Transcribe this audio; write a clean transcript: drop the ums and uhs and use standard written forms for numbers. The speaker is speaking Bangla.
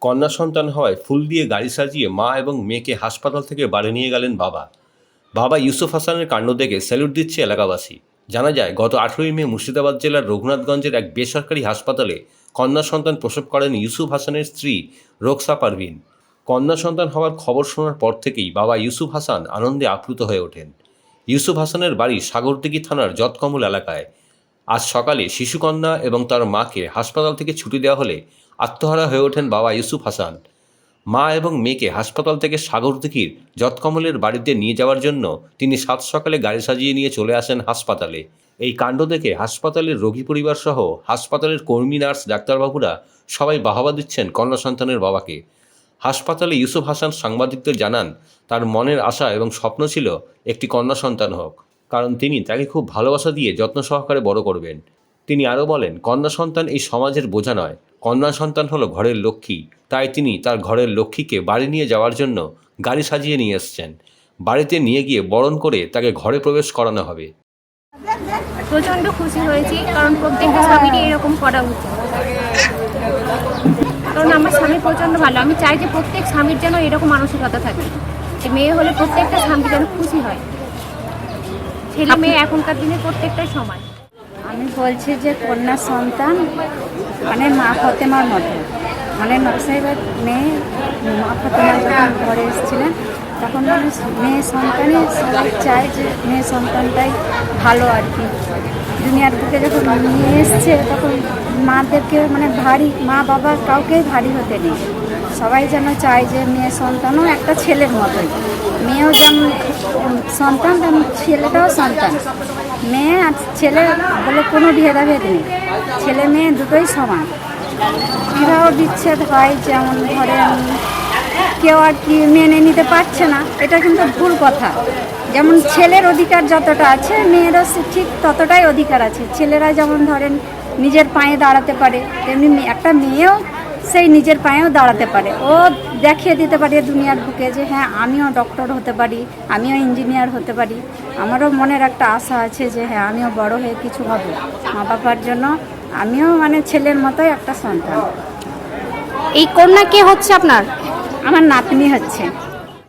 কন্যা সন্তান হওয়ায় ফুল দিয়ে গাড়ি সাজিয়ে মা এবং মেয়েকে হাসপাতাল থেকে বাড়ি নিয়ে গেলেন বাবা ইউসুফ হাসানের কাণ্ড দেখে স্যালুট দিচ্ছে এলাকাবাসী। জানা যায়, গত 18ই মে মুর্শিদাবাদ জেলার রঘুনাথগঞ্জের এক বেসরকারি হাসপাতালে কন্যা সন্তান প্রসব করেন ইউসুফ হাসানের স্ত্রী রোকসা পারভিন। কন্যা সন্তান হওয়ার খবর শোনার পর থেকেই বাবা ইউসুফ হাসান আনন্দে আপ্লুত হয়ে ওঠেন। ইউসুফ হাসানের বাড়ি সাগরদিঘি থানার যৎকমল এলাকায়। আজ সকালে শিশুকন্যা এবং তার মাকে হাসপাতাল থেকে ছুটি দেওয়া হলে আত্মহারা হয়ে ওঠেন বাবা ইউসুফ হাসান। মা এবং মেয়েকে হাসপাতাল থেকে সাগরদিঘির যৎকমলের বাড়িতে নিয়ে যাওয়ার জন্য তিনি সাত সকালে গাড়ি সাজিয়ে নিয়ে চলে আসেন হাসপাতালে। এই কাণ্ড দেখে হাসপাতালের রোগী পরিবার সহ হাসপাতালের কর্মী, নার্স, ডাক্তারবাবুরা সবাই বাহবা দিচ্ছেন কন্যা সন্তানের বাবাকে। হাসপাতালে ইউসুফ হাসান সাংবাদিকদের জানান, তার মনের আশা এবং স্বপ্ন ছিল একটি কন্যা সন্তান হোক, কারণ তিনি তাকে খুব ভালোবাসা দিয়ে যত্ন সহকারে বড় করবেন। তিনি আরও বলেন, কন্যা সন্তান এই সমাজের বোঝা নয়, কন্যা সন্তান হলো ঘরের লক্ষ্মী। তাই তিনি তার ঘরের লক্ষ্মীকে বাড়ি নিয়ে যাওয়ার জন্য গাড়ি সাজিয়ে নিয়ে এসছেন। বাড়িতে নিয়ে গিয়ে বরণ করে তাকে ঘরে প্রবেশ করানো হবে। প্রচণ্ড খুশি হয়েছি, কারণ প্রত্যেকটা স্বামীরই এরকম করা উচিত। কারণ আমার স্বামী প্রচণ্ড ভালো। আমি চাই যে প্রত্যেক স্বামীর যেন এরকম মানসিকতা থাকে, যে মেয়ে হলে প্রত্যেকটা স্বামী যেন খুশি হয়। ছেলে মেয়ে এখনকার দিনে প্রত্যেকটাই সমান। আমি বলছি যে কন্যা সন্তান মানে মা ফতেমার মতো, মানে নকশাইবাদ মেয়ে মা ফতেমা যখন ঘরে এসেছিলেন তখন মানুষ মেয়ে সন্তানই সবাই চায় যে মেয়ে সন্তানটাই ভালো আর কি। দুনিয়ার বুকে যখন নিয়ে এসছে তখন মাদেরকে মানে ভারী, মা বাবা কাউকেই ভারী হতে নেই। সবাই যেন চায় যে মেয়ে সন্তানও একটা ছেলের মতোই, মেয়েও যেমন সন্তান তেমন ছেলেটাও সন্তান। মেয়ে আর ছেলে বলে কোনো ভেদাভেদ নেই, ছেলে মেয়ে দুটোই সমান। বিবাহ বিচ্ছেদ হয়, যেমন ধরেন কেউ আর কি মেনে নিতে পারছে না, এটা কিন্তু ভুল কথা। যেমন ছেলের অধিকার যতটা আছে মেয়েরও ঠিক ততটাই অধিকার আছে। ছেলেরা যেমন ধরেন নিজের পায়ে দাঁড়াতে পারে, তেমনি একটা মেয়েও সেই নিজের পায়েও দাঁড়াতে পারে। ও দেখিয়ে দিতে পারে দুনিয়ার বুকে যে হ্যাঁ, আমিও ডক্টর হতে পারি, আমিও ইঞ্জিনিয়ার হতে পারি। আমারও মনের একটা আশা আছে যে হ্যাঁ, আমিও বড় হয়ে কিছু হব মা বাবার জন্য। আমিও মানে ছেলের মতোই একটা সন্তান। এই কন্যা কে হচ্ছে আপনার? আমার নাতনি হচ্ছে।